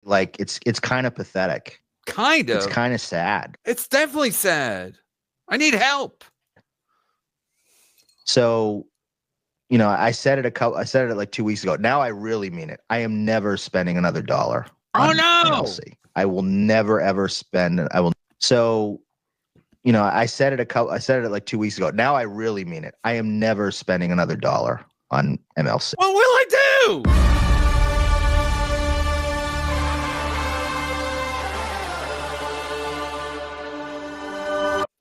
like it's kind of pathetic. Kind of. It's kind of sad. It's definitely sad. I need help. So, I said it like 2 weeks ago. Now I really mean it. I am never spending another dollar on MLC. I will never ever spend. So, I said it like 2 weeks ago. Now I really mean it. I am never spending another dollar on MLC. What will I do?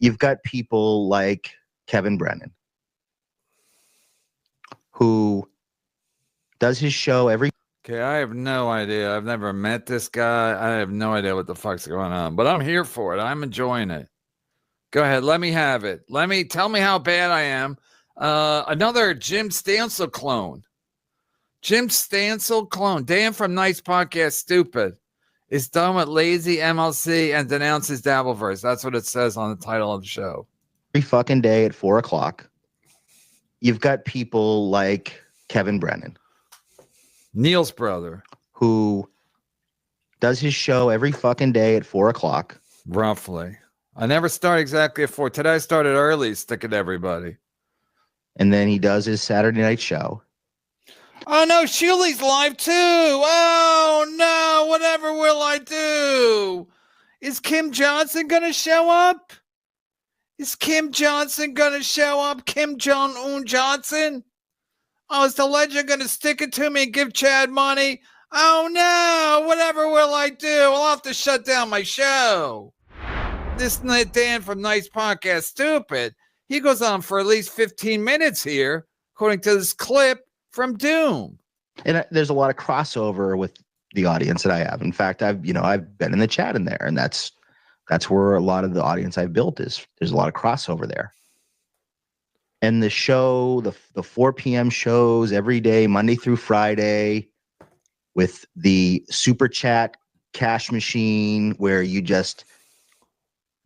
You've got people like Kevin Brennan, who does his show every. Okay, I have no idea. I've never met this guy. I have no idea what the fuck's going on, but I'm here for it. I'm enjoying it. Go ahead. Let me have it. Tell me how bad I am. Another Jim Stansel clone. Jim Stansel clone. Dan from Nice Podcast Stupid is done with lazy MLC and denounces Dabbleverse. That's what it says on the title of the show. Every fucking day at 4:00. You've got people like Kevin Brennan, Neil's brother, who does his show every fucking day at 4:00. Roughly. I never start exactly at 4. Today I started early, sticking to everybody. And then he does his Saturday night show. Oh no, Shuley's live too. Oh no, whatever will I do? Is Kim Johnson gonna show up? Is Kim Johnson gonna show up? Kim Jong-un Johnson? Oh, is the legend gonna stick it to me and give Chad money? Oh no, whatever will I do? I'll have to shut down my show. This Dan from Nice Podcast Stupid, he goes on for at least 15 minutes here, according to this clip from Doom. And there's a lot of crossover with the audience that I have. In fact, I've been in the chat in there, and that's where a lot of the audience I've built is. There's a lot of crossover there. And the show, the 4 p.m. shows every day, Monday through Friday, with the super chat cash machine where you just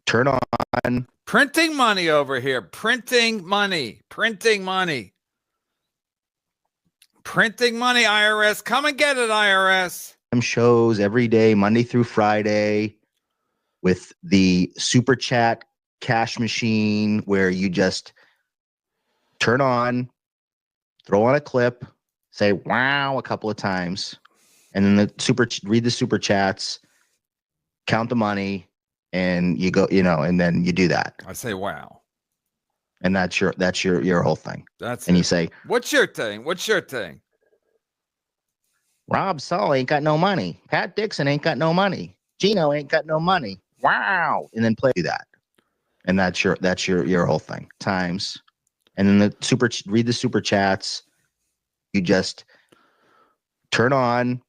turn on. Printing money over here. Printing money, IRS. Come and get it, IRS. Shows every day, Monday through Friday, with the super chat cash machine where you just turn on, throw on a clip, say wow a couple of times, and then read the super chats, count the money, and you go, and then you do that. I say wow. And that's your whole thing. You say, what's your thing? Rob Saul ain't got no money. Pat Dixon ain't got no money. Gino ain't got no money. Wow. And then play that. And that's your whole thing. Times. And then read the super chats. You just turn on,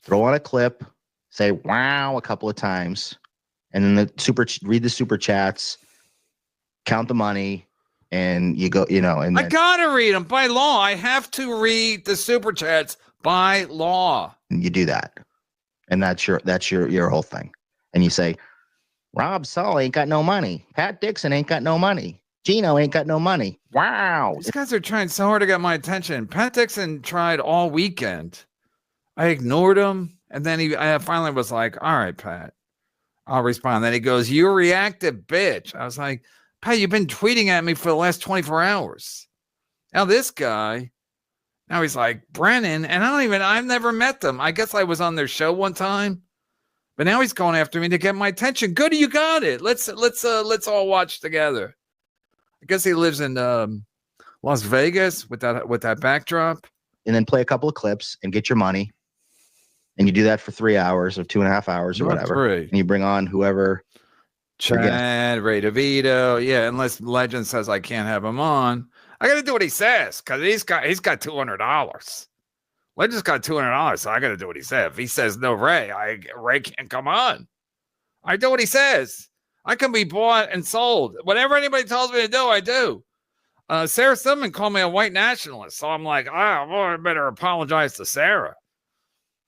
throw on a clip, say wow a couple of times, and then read the super chats, count the money, and you go, and then, I gotta read them by law. I have to read the super chats by law. And you do that. And that's your whole thing. And you say, Rob Saul ain't got no money. Pat Dixon ain't got no money. Gino ain't got no money. Wow. These guys are trying so hard to get my attention. Pat Dixon tried all weekend. I ignored him. And then I finally was like, all right, Pat, I'll respond. Then he goes, you reactive bitch. I was like, Pat, you've been tweeting at me for the last 24 hours. Now this guy, now he's like, Brennan, and I've never met them. I guess I was on their show one time, but now he's going after me to get my attention. Good, you got it. Let's all watch together. I guess he lives in Las Vegas with that backdrop. And then play a couple of clips and get your money. And you do that for 3 hours or 2.5 hours or whatever. Great. And you bring on whoever. Chad, Ray DeVito. Yeah, unless Legend says I can't have him on. I got to do what he says because he's got $200. Legend's got $200, so I got to do what he says. If he says no, Ray can't come on. I do what he says. I can be bought and sold. Whatever anybody tells me to do, I do. Sarah Silverman called me a white nationalist, so I'm like, I better apologize to Sarah.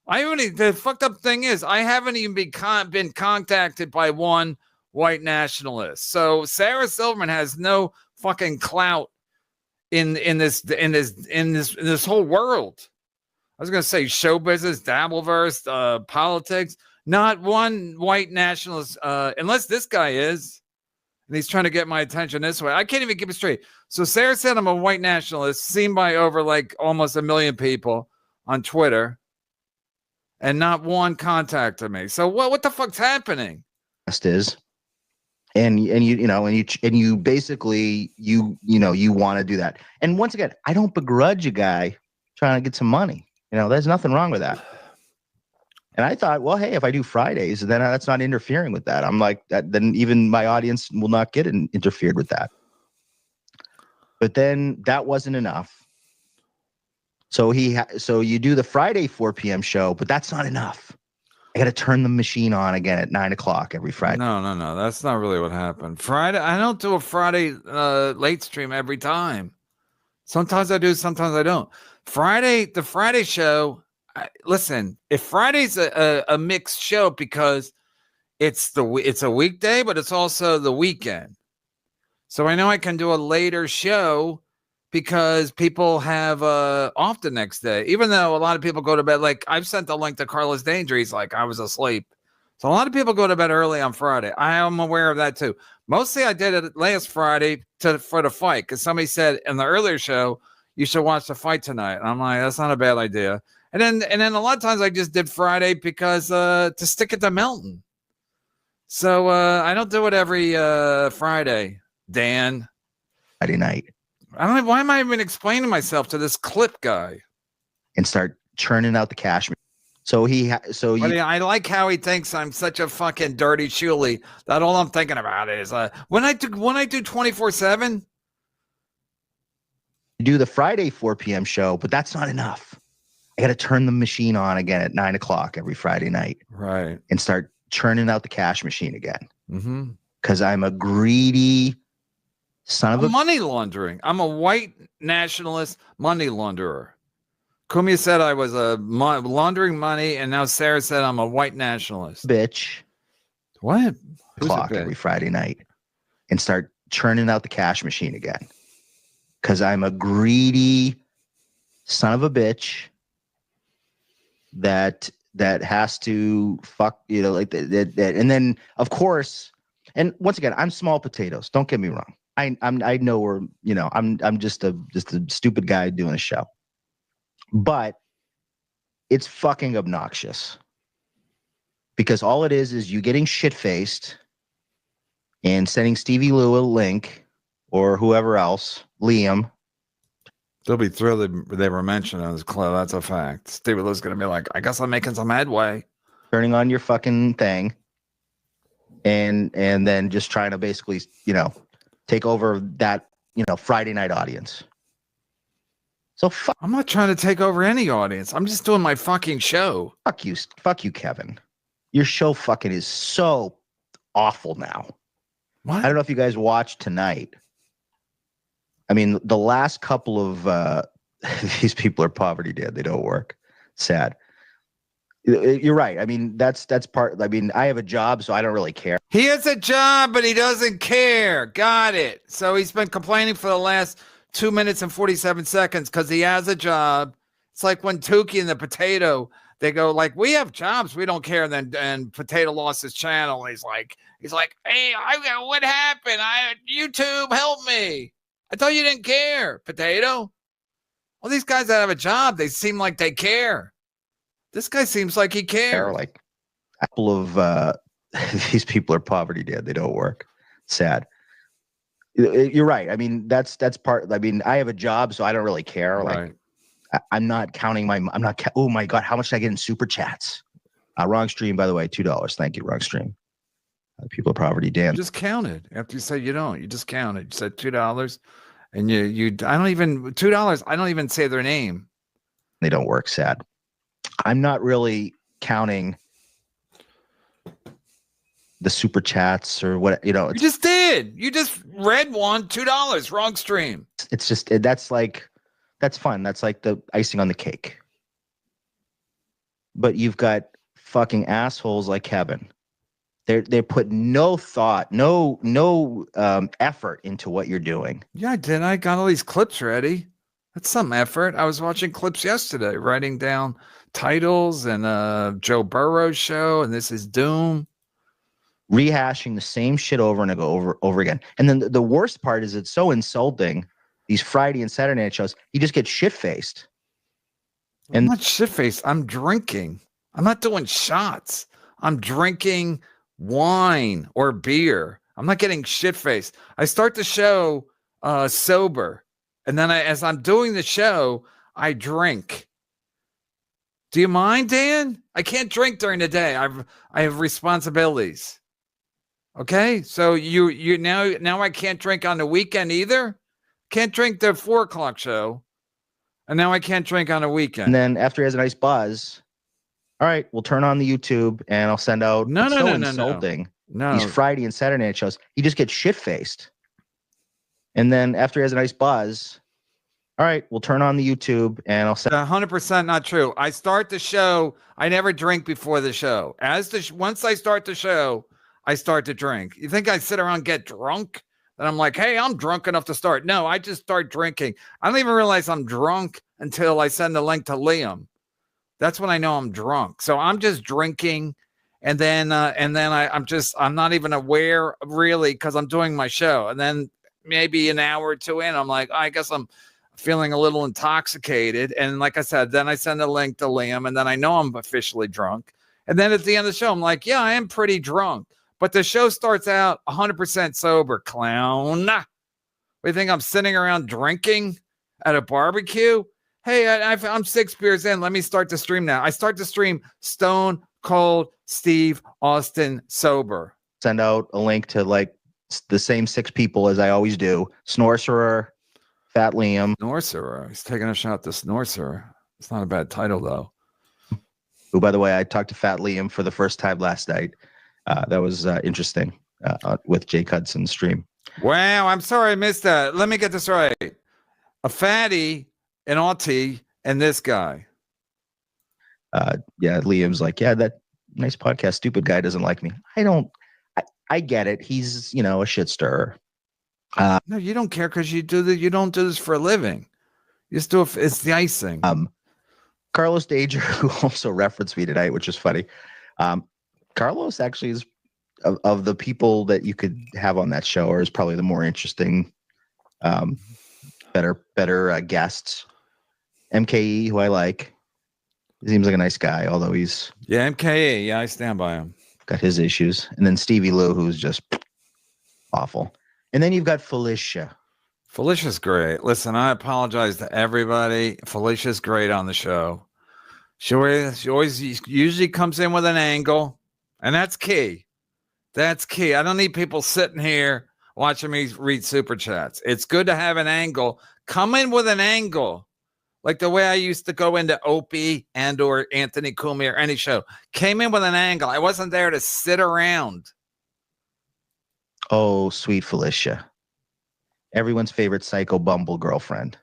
The fucked up thing is, I haven't even been contacted by one white nationalist. So Sarah Silverman has no fucking clout in this whole world. was going to say show business, Dabbleverse, politics. Not one white nationalist, unless this guy is, and he's trying to get my attention this way. I can't even keep it straight. So Sarah said I'm a white nationalist, seen by over like almost 1 million people on Twitter, and not one contacted me. So what the fuck's happening? Is and you basically you want to do that. And once again, I don't begrudge a guy trying to get some money. There's nothing wrong with that. And I thought, well, hey, if I do Fridays, then that's not interfering with that. I'm like that. Then even my audience will not get interfered with that. But then that wasn't enough. So you do the Friday 4 p.m. show, but that's not enough. I got to turn the machine on again at 9 o'clock every Friday. No. That's not really what happened. Friday, I don't do a Friday late stream every time. Sometimes I do, sometimes I don't. The Friday show, listen, if Friday's a mixed show because it's a weekday, but it's also the weekend. So I know I can do a later show because people have off the next day, even though a lot of people go to bed. Like I've sent the link to Carlos Danger. He's like, I was asleep. So a lot of people go to bed early on Friday. I am aware of that too. Mostly I did it last Friday for the fight because somebody said in the earlier show, you should watch the fight tonight. And I'm like, that's not a bad idea. And then a lot of times I just did Friday because to stick it to Melton. So I don't do it every Friday, Dan. Friday night. I don't know. Why am I even explaining myself to this clip guy? And start churning out the cash. So I like how he thinks I'm such a fucking dirty shooly that all I'm thinking about is when I do 24/7. Do the Friday 4 p.m. show, but that's not enough. I got to turn the machine on again at 9 o'clock every Friday night. Right. And start churning out the cash machine again. Mm-hmm. Because I'm a greedy son of a money laundering. I'm a white nationalist money launderer. Kumia said I was laundering money, and now Sarah said I'm a white nationalist. Bitch. What? Clock every Friday night and start churning out the cash machine again. Because I'm a greedy son of a bitch that has to fuck, like that. And then, of course, and once again, I'm small potatoes. Don't get me wrong. I know we're, I'm just a stupid guy doing a show, but it's fucking obnoxious because all it is you getting shit faced and sending Stevie Lou a link or whoever else, Liam. They'll be thrilled they were mentioned on this club. That's a fact. Stevie Lou's going to be like, I guess I'm making some headway. Turning on your fucking thing and then just trying to basically, take over that, Friday night audience. So I'm not trying to take over any audience. I'm just doing my fucking show. Fuck you, Kevin. Your show fucking is so awful now. What? I don't know if you guys watched tonight. I mean, the last couple of these people are poverty dead. They don't work. Sad. You're right. I mean, that's part. I mean, I have a job, so I don't really care. He has a job, but he doesn't care. Got it. So he's been complaining for the last 2 minutes and 47 seconds because he has a job. It's like when Tukey and the Potato, they go like, we have jobs, we don't care. And Potato lost his channel. He's like, hey, what happened? YouTube, help me. I thought you didn't care, Potato. Well, these guys that have a job, they seem like they care. This guy seems like he cares. Like a couple of these people are poverty dead. They don't work. Sad. You're right. I mean, that's part. I mean, I have a job, so I don't really care. Right. Like, I'm not counting oh my God, how much did I get in super chats? Wrong stream, by the way, $2. Thank you, wrong stream. People are poverty dead. You just counted after you said you don't. You just counted. You said $2, and you. I don't even $2. I don't even say their name. They don't work. Sad. I'm not really counting the super chats or what, you just did. You just read one, $2, wrong stream. It's just, that's fun. That's like the icing on the cake. But you've got fucking assholes like Kevin. They put no thought, no effort into what you're doing. Yeah, I did. I got all these clips ready. That's some effort. I was watching clips yesterday, writing down titles and Joe Burrow's show, and this is Doom. Rehashing the same shit over and over again. And then the worst part is it's so insulting. These Friday and Saturday night shows, he just gets shit faced. I'm not shit faced. I'm drinking. I'm not doing shots. I'm drinking wine or beer. I'm not getting shit faced. I start the show sober, and then as I'm doing the show, I drink. Do you mind, Dan? I can't drink during the day. I have responsibilities. Okay, so you now I can't drink on the weekend either. Can't drink the 4:00 show, and now I can't drink on the weekend. And then after he has a nice buzz, all right, we'll turn on the YouTube and I'll send out. No, Insulting. No. These Friday and Saturday night shows, he just gets shit faced. And then after he has a nice buzz, all right, we'll turn on the YouTube and I'll send. 100% not true. I start the show. I never drink before the show. Once I start the show, I start to drink. You think I sit around and get drunk? And I'm like, hey, I'm drunk enough to start. No, I just start drinking. I don't even realize I'm drunk until I send the link to Liam. That's when I know I'm drunk. So I'm just drinking, and then I'm not even aware really because I'm doing my show. And then maybe an hour or two in, I'm like, I guess I'm feeling a little intoxicated. And like I said, then I send a link to Liam, and then I know I'm officially drunk. And then at the end of the show, I'm like, yeah, I am pretty drunk. But the show starts out 100% sober, clown. We think I'm sitting around drinking at a barbecue? Hey, I'm 6 beers in. Let me start the stream now. I start the stream Stone Cold Steve Austin sober. Send out a link to like the same 6 people as I always do. Snorcerer, Fat Liam. Snorcerer. He's taking a shot to Snorcerer. It's not a bad title, though. Who, by the way, I talked to Fat Liam for the first time last night. That was interesting with Jake Hudson's stream. Wow, I'm sorry I missed that. Let me get this right. A fatty, an Auntie, and this guy. Yeah, Liam's like, yeah, that nice podcast. Stupid guy doesn't like me. I get it. He's, a shit stirrer. No, you don't care because you don't do this for a living. You just do it. It's the icing. Carlos Dager, who also referenced me tonight, which is funny. Carlos actually is of the people that you could have on that show, or is probably the more interesting, better guests. MKE, who I like, he seems like a nice guy, although he's MKE. Yeah, I stand by him. Got his issues, and then Stevie Lou, who's just awful, and then you've got Felicia. Felicia's great. Listen, I apologize to everybody. Felicia's great on the show. She always usually comes in with an angle, and that's key. That's key. I don't need people sitting here watching me read super chats. It's good to have an angle. Come in with an angle, like the way I used to go into Opie and or Anthony Cumia or any show. Came in with an angle. I wasn't there to sit around. Oh, sweet Felicia. Everyone's favorite psycho bumble girlfriend.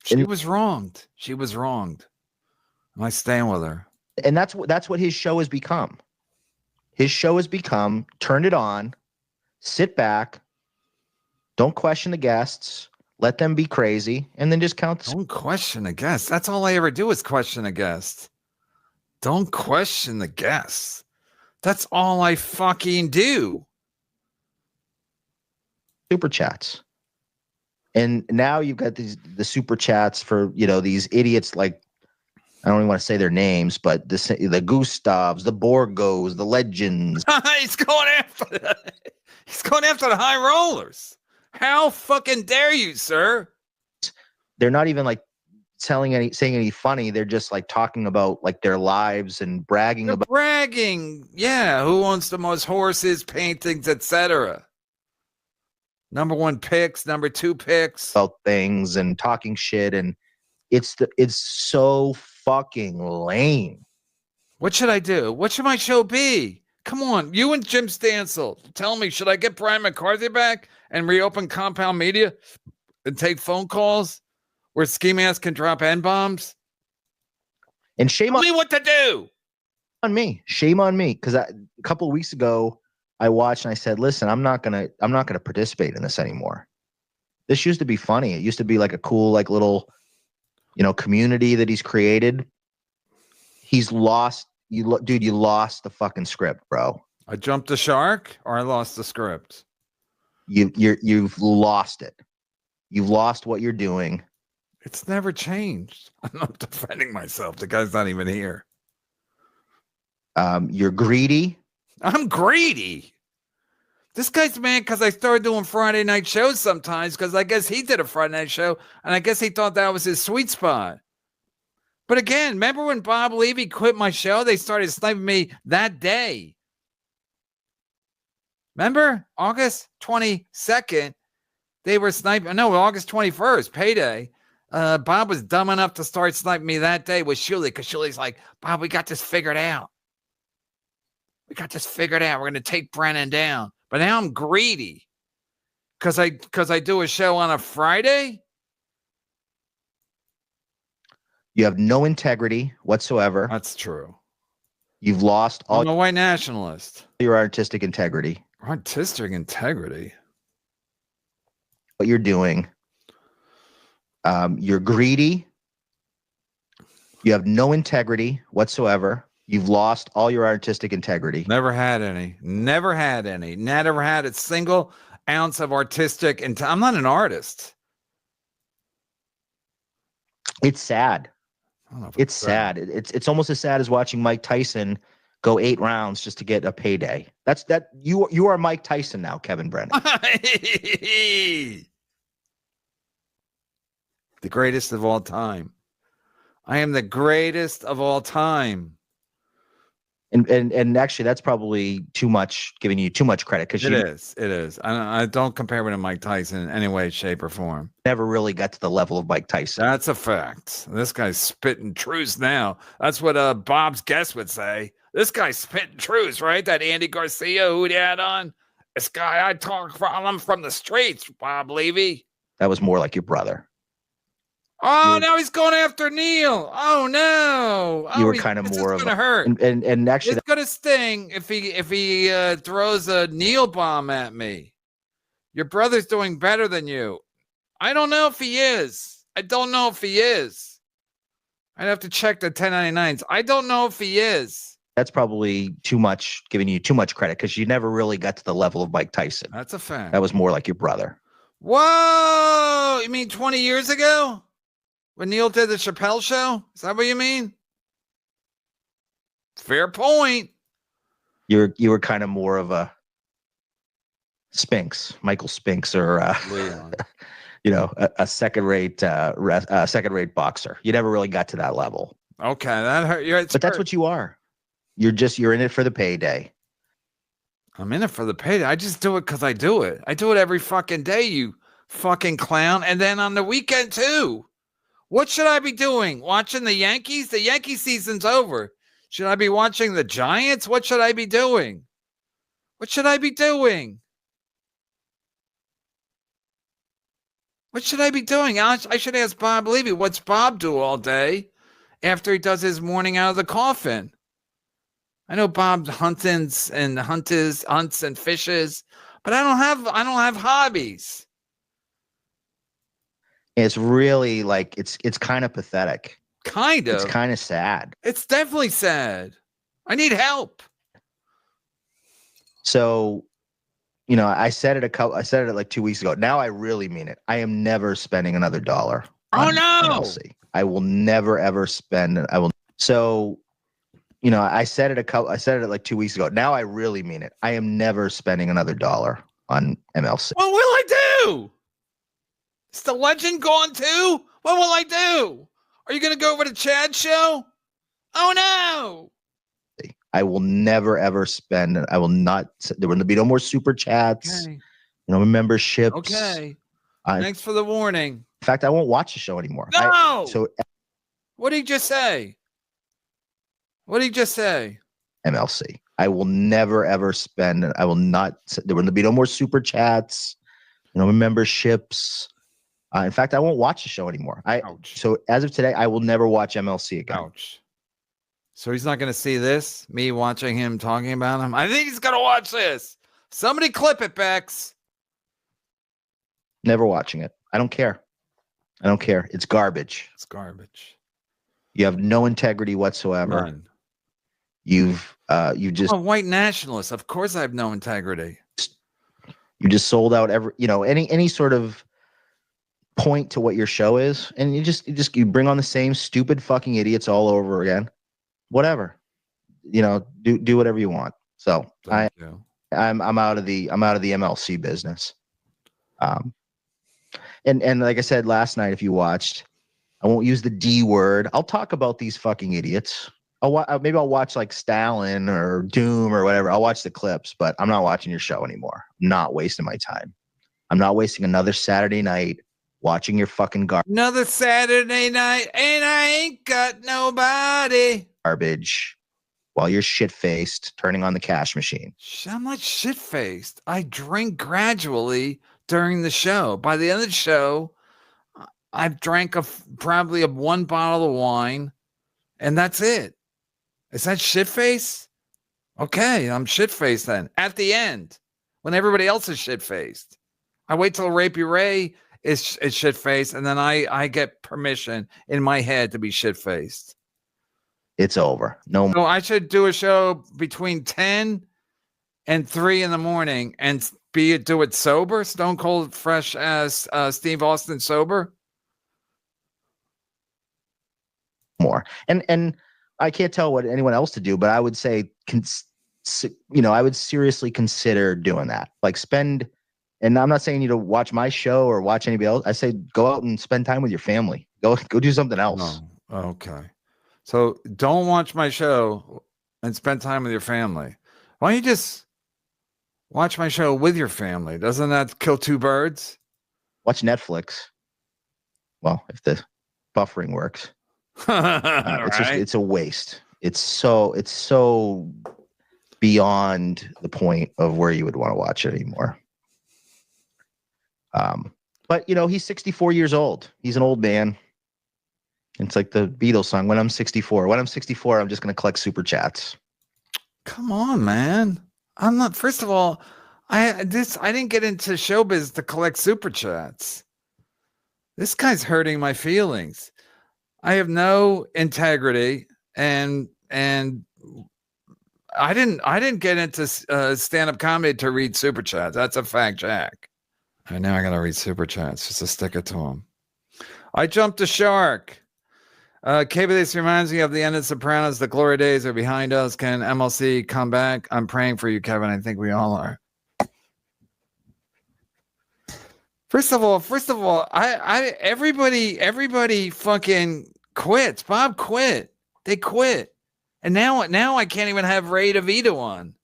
She was wronged. She was wronged. And I stand with her. And that's what his show has become. His show has become, turn it on, sit back, don't question the guests, let them be crazy, and then just count. Don't question the guests. That's all I ever do is question a guest. Don't question the guests. That's all I fucking do. Super chats. And now you've got the super chats for, these idiots like, I don't even want to say their names, but the Gustavs, the Borgos, the Legends. He's going after the high rollers. How fucking dare you, sir? They're not even like saying any funny. They're just like talking about like their lives and bragging. Yeah, who owns the most horses, paintings, etc. Number 1 picks, number 2 picks. About things and talking shit, and it's so fucking lame. What should I do? What should my show be? Come on, you and Jim Stansel, tell me, should I get Brian McCarthy back and reopen Compound Media and take phone calls where ski masks can drop N-bombs? And shame on me what to do. Shame on me, because a couple of weeks ago I watched and I said, listen, I'm not gonna participate in this anymore. This used to be funny. It used to be like a cool, like little, community that he's created. He's lost. Dude, you lost the fucking script, bro. I jumped the shark, or I lost the script. You've lost it. You've lost what you're doing. It's never changed. I'm not defending myself. The guy's not even here. You're greedy. I'm greedy. This guy's mad because I started doing Friday night shows sometimes because I guess he did a Friday night show and I guess he thought that was his sweet spot. But again, remember when Bob Levy quit my show? They started sniping me that day. Remember? August 22nd, they were sniping. No, August 21st, payday. Bob was dumb enough to start sniping me that day with Shuley because Shuley's like, Bob, we got this figured out. We're going to take Brennan down. But now I'm greedy because I do a show on a Friday. You have no integrity whatsoever. That's true. You've lost all. I'm a white nationalist. Your artistic integrity. Artistic integrity. What you're doing. You're greedy. You have no integrity whatsoever. You've lost all your artistic integrity. Never had any. Never had a single ounce of artistic. And I'm not an artist. It's sad. It's sad. It's almost as sad as watching Mike Tyson go 8 rounds just to get a payday. You are Mike Tyson now, Kevin Brennan. The greatest of all time. I am the greatest of all time. And actually, that's probably giving you too much credit because it is. I don't compare me to Mike Tyson in any way, shape, or form. Never really got to the level of Mike Tyson. That's a fact. This guy's spitting truths now. That's what Bob's guest would say. This guy's spitting truths, right? That Andy Garcia who he had on. This guy I'm from the streets, Bob Levy. That was more like your brother. Oh, now he's going after Neil. Oh no! You were kind of more of a hurt, and actually, it's gonna sting if he throws a Neil bomb at me. Your brother's doing better than you. I don't know if he is. I'd have to check the 1099s. I don't know if he is. That's probably giving you too much credit because you never really got to the level of Mike Tyson. That's a fact. That was more like your brother. Whoa! You mean 20 years ago? When Neil did the Chappelle show? Is that what you mean? Fair point. You were kind of more of a Spinks, Michael Spinks, or Leon. a second-rate boxer. You never really got to that level. Okay, that hurt. But that's what you are. You're in it for the payday. I'm in it for the payday. I just do it because I do it. I do it every fucking day, you fucking clown. And then on the weekend too. What should I be doing? Watching the Yankees? The Yankee season's over. Should I be watching the Giants? What should I be doing? I should ask Bob Levy, what's Bob do all day after he does his morning out of the coffin? I know Bob hunts and fishes, but I don't have hobbies. It's really like it's kind of pathetic. Kind of. It's kind of sad. It's definitely sad. I need help. So, I said it like 2 weeks ago. Now I really mean it. I am never spending another dollar. Oh no. MLC. I will never ever spend. So, I said it like 2 weeks ago. Now I really mean it. I am never spending another dollar on MLC. What will I do? Is the legend gone too? What will I do? Are you going to go over to Chad's show? Oh, no. I will never, ever spend. I will not. There will be no more super chats, okay. Memberships. Okay. Thanks for the warning. In fact, I won't watch the show anymore. No. What did he just say? MLC. I will never, ever spend. I will not. There will be no more super chats, memberships. In fact, I won't watch the show anymore. Ouch. So as of today, I will never watch MLC again. Ouch. So he's not going to see this, me watching him talking about him. I think he's going to watch this. Somebody clip it, Bex. Never watching it. I don't care. It's garbage. It's garbage. You have no integrity whatsoever. None. You just I'm a white nationalist. Of course I have no integrity. You just sold out any sort of point to what your show is, and you bring on the same stupid fucking idiots all over again. Whatever. Do whatever you want. So I'm out of the MLC business. And like I said last night, if you watched, I won't use the D word. I'll talk about these fucking idiots. Maybe I'll watch like Stalin or Doom or whatever. I'll watch the clips, but I'm not watching your show anymore. I'm not wasting my time. I'm not wasting another Saturday night watching your fucking another Saturday night, and I ain't got nobody. Garbage. While you're shit-faced, turning on the cash machine. I'm not shit-faced. I drink gradually during the show. By the end of the show, I've drank probably 1 bottle of wine, and that's it. Is that shit-faced? Okay, I'm shit-faced then. At the end, when everybody else is shit-faced. I wait till Rapey Ray is shit-faced, and then I get permission in my head to be shit-faced. It's over. No. So I should do a show between 10 and 3 in the morning and do it sober, stone cold fresh as Steve Austin sober. More. And I can't tell what anyone else to do, but I would say, I would seriously consider doing that. Like and I'm not saying you to watch my show or watch anybody else. I say go out and spend time with your family. Go do something else. Oh, okay. So don't watch my show and spend time with your family. Why don't you just watch my show with your family? Doesn't that kill 2 birds? Watch Netflix. Well, if the buffering works. It's a waste. It's so beyond the point of where you would want to watch it anymore. But he's 64 years old. He's an old man. It's like the Beatles song, when I'm 64. When I'm 64, I'm just going to collect super chats. Come on, man. I'm not. First of all, I didn't get into showbiz to collect super chats. This guy's hurting my feelings. I have no integrity, and I didn't get into stand-up comedy to read super chats. That's a fact, Jack. And now I gotta read super chats just to stick it to him. I jumped a shark. This reminds me of the end of Sopranos. The glory days are behind us. Can MLC come back? I'm praying for you, Kevin. I think we all are. First of all, everybody fucking quits. Bob quit. They quit. And now I can't even have Ray DeVito on.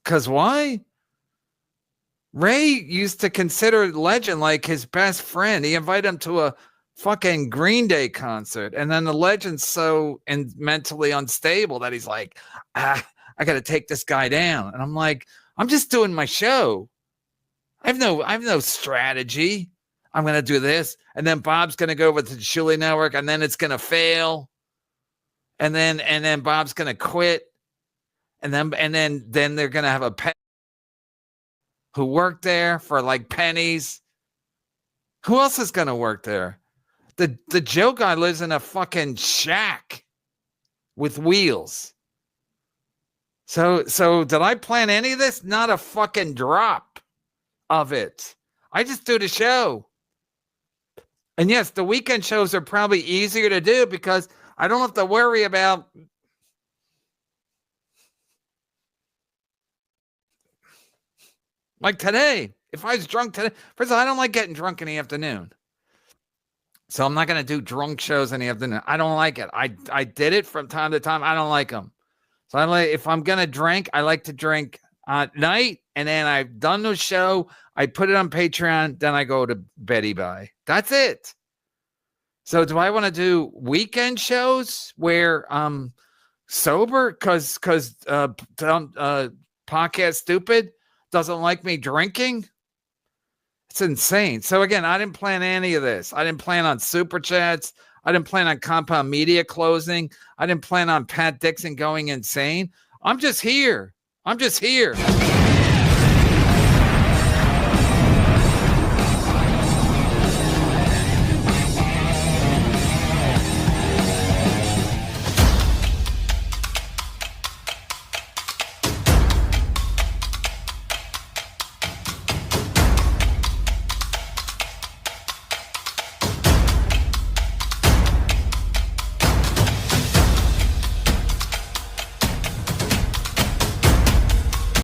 Cause why? Ray used to consider Legend like his best friend. He invited him to a fucking Green Day concert. And then the Legend's so mentally unstable that he's like, I got to take this guy down. And I'm like, I'm just doing my show. I have no strategy. I'm going to do this. And then Bob's going to go over to the Shuli Network, and then it's going to fail. And then Bob's going to quit. And then they're going to have a pet who worked there for like pennies. Who else is going to work there? The Joe guy lives in a fucking shack with wheels. So did I plan any of this? Not a fucking drop of it. I just do the show. And yes, the weekend shows are probably easier to do because I don't have to worry about like today. If I was drunk today, first of all, I don't like getting drunk in the afternoon. So I'm not going to do drunk shows in the afternoon. I don't like it. I did it from time to time. I don't like them. So if I'm going to drink, I like to drink at night. And then I've done the show. I put it on Patreon. Then I go to Betty Bye. That's it. So do I want to do weekend shows where I'm sober because Podcast Stupid doesn't like me drinking? It's insane. So again, I didn't plan any of this. I didn't plan on super chats. I didn't plan on Compound Media closing. I didn't plan on Pat Dixon going insane. I'm just here.